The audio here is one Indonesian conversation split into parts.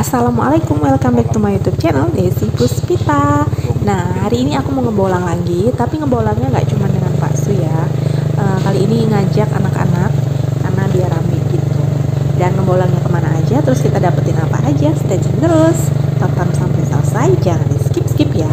Assalamualaikum, welcome back to my YouTube channel Desi Puspita. Nah, hari ini aku mau ngebolang lagi, tapi ngebolangnya nggak cuma dengan Pak Su ya. Kali ini ngajak anak-anak karena biar rame gitu. Dan ngebolangnya kemana aja, terus kita dapetin apa aja, stay tune terus, tonton sampai selesai, jangan di skip ya.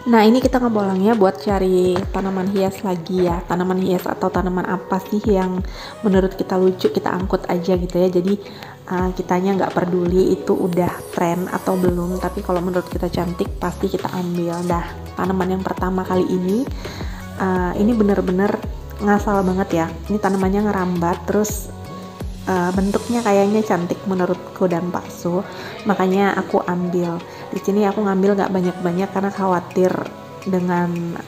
Nah, ini kita ngebolangnya buat cari tanaman hias lagi ya. Tanaman hias atau tanaman apa sih yang menurut kita lucu, kita angkut aja gitu ya. Jadi kitanya nggak peduli itu udah tren atau belum, tapi kalau menurut kita cantik pasti kita ambil. Dah, tanaman yang pertama kali ini bener-bener ngasal banget ya. Ini tanamannya ngerambat, terus bentuknya kayaknya cantik menurutku dan Pak Su, makanya aku ambil. Di sini aku ngambil nggak banyak-banyak karena khawatir dengan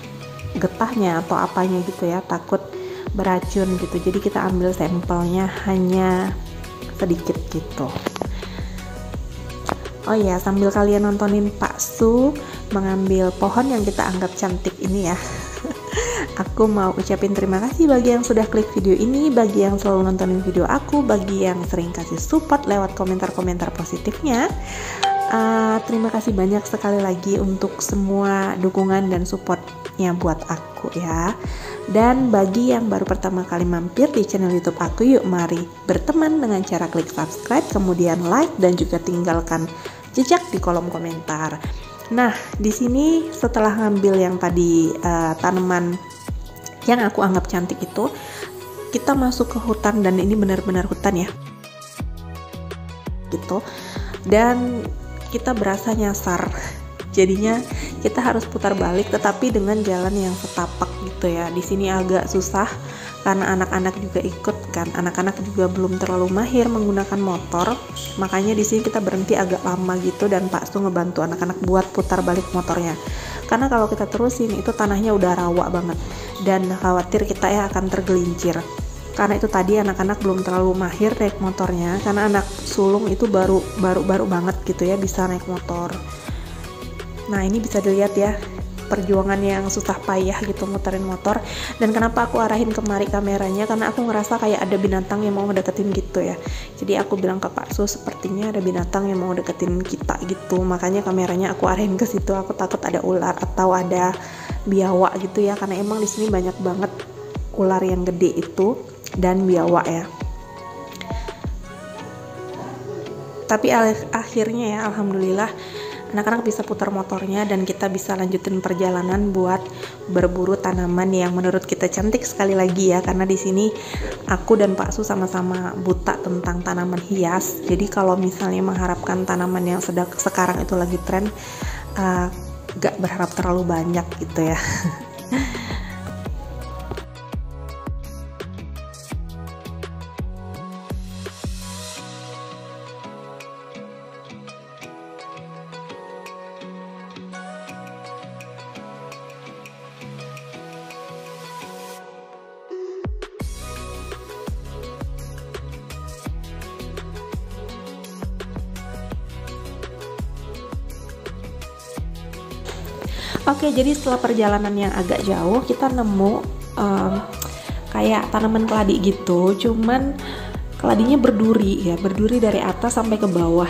getahnya atau apanya gitu ya, takut beracun gitu. Jadi kita ambil sampelnya hanya sedikit gitu. Oh ya, sambil kalian nontonin Pak Su mengambil pohon yang kita anggap cantik ini ya, aku mau ucapin terima kasih bagi yang sudah klik video ini, bagi yang selalu nontonin video aku, bagi yang sering kasih support lewat komentar-komentar positifnya. Terima kasih banyak sekali lagi untuk semua dukungan dan supportnya buat aku ya. Dan bagi yang baru pertama kali mampir di channel YouTube aku, yuk mari berteman dengan cara klik subscribe, kemudian like, dan juga tinggalkan jejak di kolom komentar. Nah, di sini setelah ngambil yang tadi tanaman yang aku anggap cantik itu, kita masuk ke hutan, dan ini benar-benar hutan ya gitu, dan kita berasa nyasar, jadinya kita harus putar balik tetapi dengan jalan yang setapak gitu ya. Di sini agak susah karena anak-anak juga ikut kan, anak-anak juga belum terlalu mahir menggunakan motor, makanya di sini kita berhenti agak lama gitu, dan Pak Su ngebantu anak-anak buat putar balik motornya. Karena kalau kita terusin itu tanahnya udah rawa banget dan khawatir kita ya akan tergelincir. Karena itu tadi anak-anak belum terlalu mahir naik motornya, karena anak sulung itu baru banget gitu ya bisa naik motor. Nah, ini bisa dilihat ya perjuangan yang susah payah gitu muterin motor. Dan kenapa aku arahin kemari kameranya, karena aku ngerasa kayak ada binatang yang mau ngedeketin gitu ya. Jadi aku bilang ke Pak Su, sepertinya ada binatang yang mau deketin kita gitu, makanya kameranya aku arahin ke situ. Aku takut ada ular atau ada biawak gitu ya, karena emang di sini banyak banget ular yang gede itu dan biawak ya. Tapi akhirnya ya alhamdulillah anak-anak bisa putar motornya dan kita bisa lanjutin perjalanan buat berburu tanaman yang menurut kita cantik. Sekali lagi ya, karena di sini aku dan Pak Su sama-sama buta tentang tanaman hias. Jadi kalau misalnya mengharapkan tanaman yang sekarang itu lagi tren, gak berharap terlalu banyak gitu ya. Oke, jadi setelah perjalanan yang agak jauh, kita nemu kayak tanaman keladi gitu, cuman keladinya berduri ya, berduri dari atas sampai ke bawah.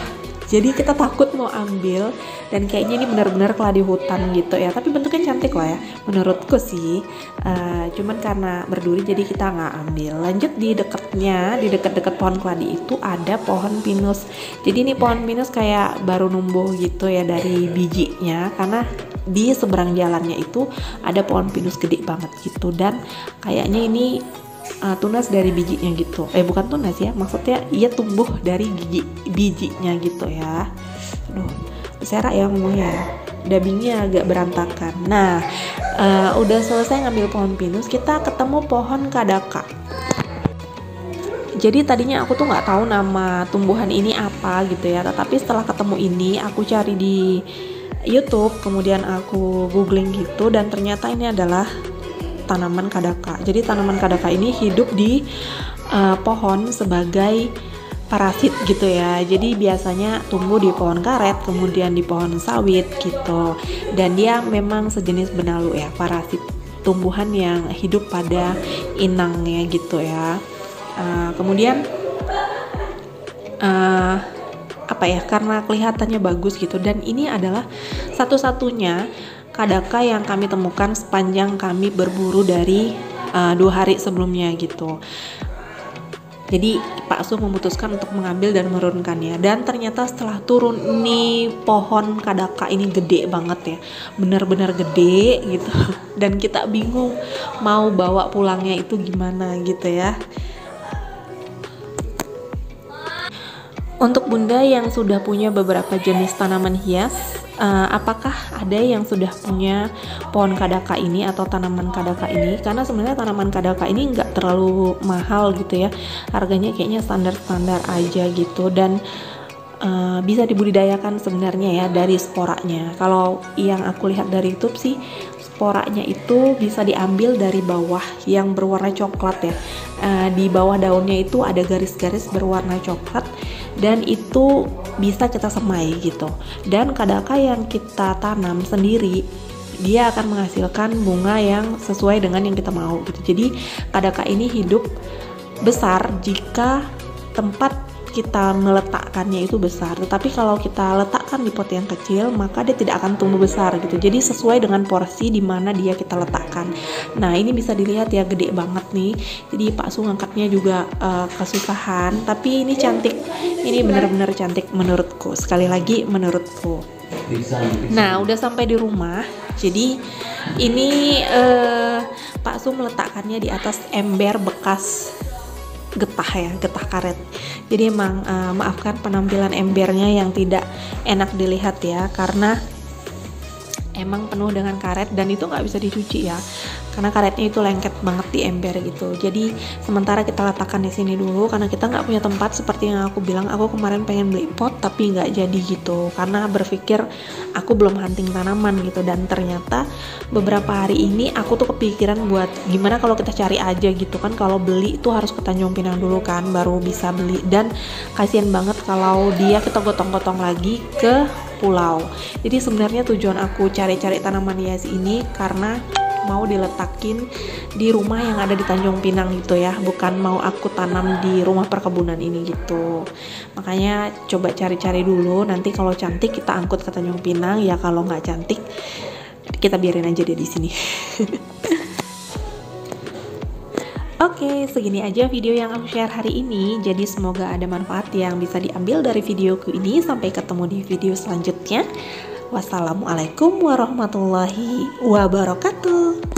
Jadi kita takut mau ambil, dan kayaknya ini benar-benar keladi hutan gitu ya, tapi bentuknya cantik lah ya menurutku sih. Cuman karena berduri jadi kita nggak ambil. Lanjut di dekat pohon keladi itu ada pohon pinus. Jadi ini pohon pinus kayak baru numbuh gitu ya dari bijinya, karena di seberang jalannya itu ada pohon pinus gede banget gitu, dan kayaknya ini tunas dari bijinya gitu. Bukan tunas ya, maksudnya ia tumbuh dari bijinya gitu ya. Aduh, serak ya ngomongnya, dubbingnya agak berantakan. Nah, udah selesai ngambil pohon pinus, kita ketemu pohon kadaka. Jadi tadinya aku tuh nggak tahu nama tumbuhan ini apa gitu ya, tetapi setelah ketemu ini aku cari di YouTube, kemudian aku googling gitu, dan ternyata ini adalah tanaman kadaka. Jadi tanaman kadaka ini hidup di pohon sebagai parasit gitu ya. Jadi biasanya tumbuh di pohon karet, kemudian di pohon sawit gitu. Dan dia memang sejenis benalu ya, parasit tumbuhan yang hidup pada inangnya gitu ya. Kemudian apa ya, karena kelihatannya bagus gitu, dan ini adalah satu-satunya kadaka yang kami temukan sepanjang kami berburu dari 2 hari sebelumnya gitu. Jadi Pak Su memutuskan untuk mengambil dan menurunkannya, dan ternyata setelah turun nih pohon kadaka ini gede banget ya, benar-benar gede gitu. Dan kita bingung mau bawa pulangnya itu gimana gitu ya. Untuk Bunda yang sudah punya beberapa jenis tanaman hias, apakah ada yang sudah punya pohon kadaka ini atau tanaman kadaka ini? Karena sebenarnya tanaman kadaka ini nggak terlalu mahal gitu ya, harganya kayaknya standar-standar aja gitu, dan bisa dibudidayakan sebenarnya ya dari sporanya. Kalau yang aku lihat dari YouTube sih, sporanya itu bisa diambil dari bawah yang berwarna coklat ya. Di bawah daunnya itu ada garis-garis berwarna coklat, dan itu bisa kita semai gitu. Dan kadaka yang kita tanam sendiri, dia akan menghasilkan bunga yang sesuai dengan yang kita mau gitu. Jadi kadaka ini hidup besar jika tempat kita meletakkannya itu besar, tetapi kalau kita letakkan di pot yang kecil maka dia tidak akan tumbuh besar gitu. Jadi sesuai dengan porsi di mana dia kita letakkan. Nah ini bisa dilihat ya, gede banget nih. Jadi Pak Su ngangkatnya juga kesusahan, tapi ini cantik, ini benar-benar cantik menurutku, sekali lagi menurutku. Nah udah sampai di rumah, jadi ini Pak Su meletakkannya di atas ember bekas getah ya, getah karet. Jadi emang maafkan penampilan embernya yang tidak enak dilihat ya, karena emang penuh dengan karet dan itu nggak bisa dicuci ya, karena karetnya itu lengket banget di ember gitu. Jadi sementara kita letakkan di sini dulu, karena kita nggak punya tempat. Seperti yang aku bilang, aku kemarin pengen beli pot tapi nggak jadi gitu, karena berpikir aku belum hunting tanaman gitu. Dan ternyata beberapa hari ini aku tuh kepikiran buat gimana kalau kita cari aja gitu kan. Kalau beli itu harus ke Tanjung Pinang dulu kan baru bisa beli, dan kasihan banget kalau dia kita gotong-gotong lagi ke pulau. Jadi sebenarnya tujuan aku cari-cari tanaman hias ini karena mau diletakin di rumah yang ada di Tanjung Pinang gitu ya, bukan mau aku tanam di rumah perkebunan ini gitu. Makanya coba cari-cari dulu, nanti kalau cantik kita angkut ke Tanjung Pinang ya, kalau nggak cantik kita biarin aja deh di sini. Oke, segini aja video yang aku share hari ini. Jadi semoga ada manfaat yang bisa diambil dari videoku ini. Sampai ketemu di video selanjutnya. Wassalamualaikum warahmatullahi wabarakatuh.